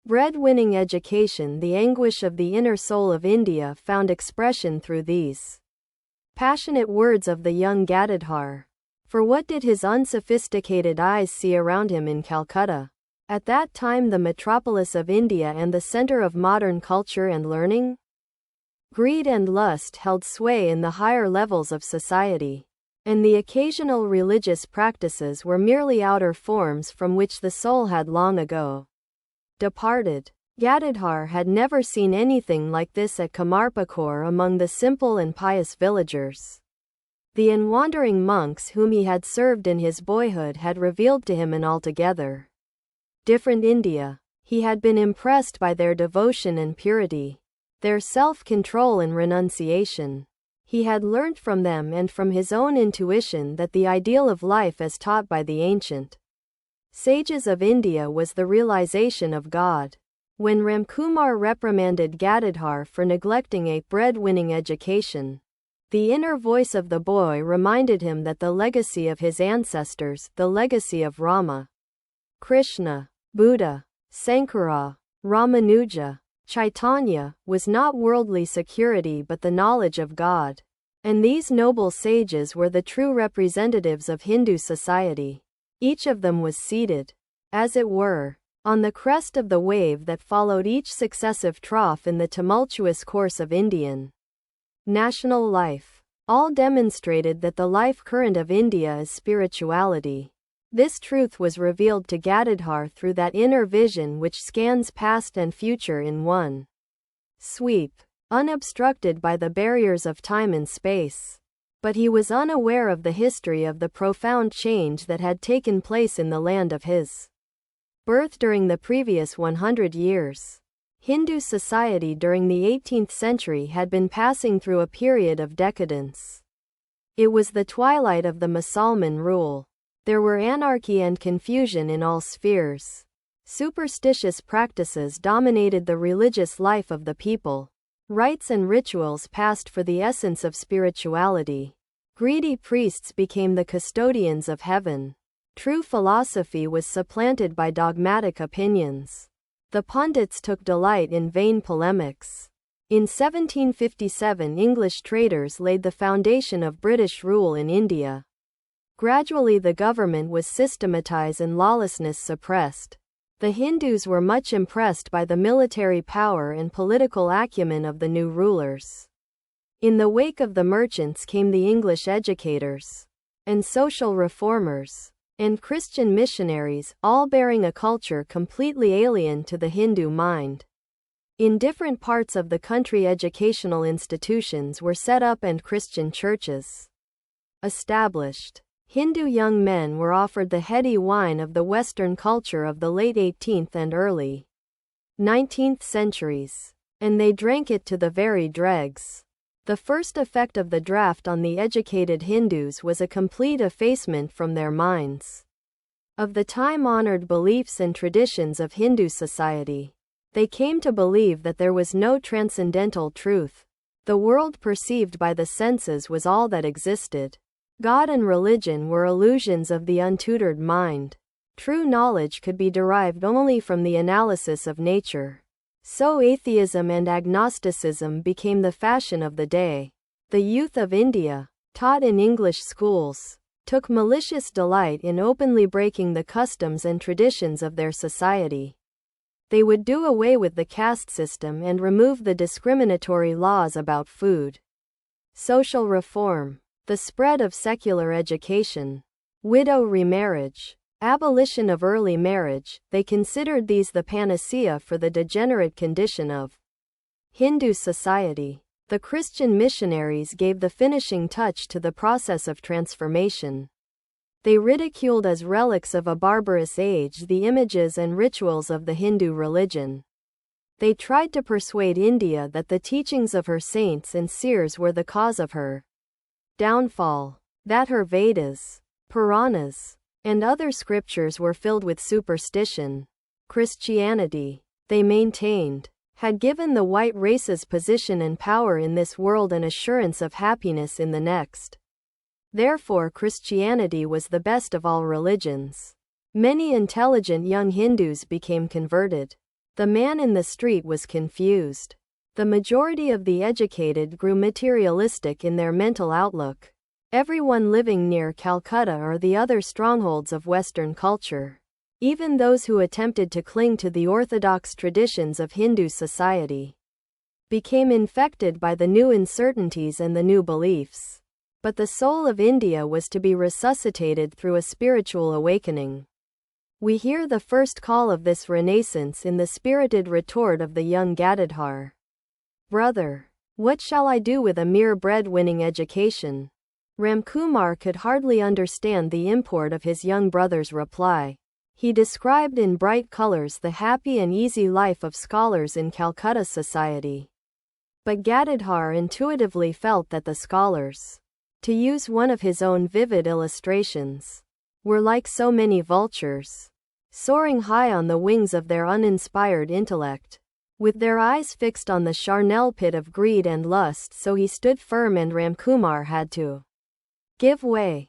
bread-winning education. The anguish of the inner soul of India found expression through these passionate words of the young Gadadhar. For what did his unsophisticated eyes see around him in Calcutta, at that time the metropolis of India and the center of modern culture and learning? Greed and lust held sway in the higher levels of society, and the occasional religious practices were merely outer forms from which the soul had long ago departed. Gadadhar had never seen anything like this at Kamarpukur among the simple and pious villagers. The unwandering monks whom he had served in his boyhood had revealed to him an altogether different India. He had been impressed by their devotion and purity, their self-control and renunciation. He had learnt from them and from his own intuition that the ideal of life as taught by the ancient sages of India was the realization of God. When Ramkumar reprimanded Gadadhar for neglecting a bread-winning education, the inner voice of the boy reminded him that the legacy of his ancestors, the legacy of Rama, Krishna, Buddha, Sankara, Ramanuja, Chaitanya, was not worldly security but the knowledge of God. And these noble sages were the true representatives of Hindu society. Each of them was seated, as it were, on the crest of the wave that followed each successive trough in the tumultuous course of Indian national life. All demonstrated that the life current of India is spirituality. This truth was revealed to Gadadhar through that inner vision which scans past and future in one sweep, unobstructed by the barriers of time and space. But he was unaware of the history of the profound change that had taken place in the land of his birth during the previous 100 years. Hindu society during the 18th century had been passing through a period of decadence. It was the twilight of the Musalman rule. There were anarchy and confusion in all spheres. Superstitious practices dominated the religious life of the people. Rites and rituals passed for the essence of spirituality. Greedy priests became the custodians of heaven. True philosophy was supplanted by dogmatic opinions. The pundits took delight in vain polemics. In 1757, English traders laid the foundation of British rule in India. Gradually the government was systematized and lawlessness suppressed. The Hindus were much impressed by the military power and political acumen of the new rulers. In the wake of the merchants came the English educators, and social reformers, and Christian missionaries, all bearing a culture completely alien to the Hindu mind. In different parts of the country educational institutions were set up and Christian churches established. Hindu young men were offered the heady wine of the Western culture of the late 18th and early 19th centuries, and they drank it to the very dregs. The first effect of the draft on the educated Hindus was a complete effacement from their minds of the time-honored beliefs and traditions of Hindu society. They came to believe that there was no transcendental truth. The world perceived by the senses was all that existed. God and religion were illusions of the untutored mind. True knowledge could be derived only from the analysis of nature. So atheism and agnosticism became the fashion of the day. The youth of India, taught in English schools, took malicious delight in openly breaking the customs and traditions of their society. They would do away with the caste system and remove the discriminatory laws about food. Social reform, the spread of secular education, widow remarriage, abolition of early marriage, they considered these the panacea for the degenerate condition of Hindu society. The Christian missionaries gave the finishing touch to the process of transformation. They ridiculed as relics of a barbarous age the images and rituals of the Hindu religion. They tried to persuade India that the teachings of her saints and seers were the cause of her downfall, that her Vedas, Puranas, and other scriptures were filled with superstition. Christianity, they maintained, had given the white race's position and power in this world and assurance of happiness in the next. Therefore Christianity was the best of all religions. Many intelligent young Hindus became converted. The man in the street was confused. The majority of the educated grew materialistic in their mental outlook. Everyone living near Calcutta or the other strongholds of Western culture, even those who attempted to cling to the orthodox traditions of Hindu society, became infected by the new uncertainties and the new beliefs. But the soul of India was to be resuscitated through a spiritual awakening. We hear the first call of this renaissance in the spirited retort of the young Gadadhar. "Brother, what shall I do with a mere bread-winning education?" Ramkumar could hardly understand the import of his young brother's reply. He described in bright colors the happy and easy life of scholars in Calcutta society. But Gadadhar intuitively felt that the scholars, to use one of his own vivid illustrations, were like so many vultures, soaring high on the wings of their uninspired intellect, with their eyes fixed on the charnel pit of greed and lust. So he stood firm and Ramkumar had to give way.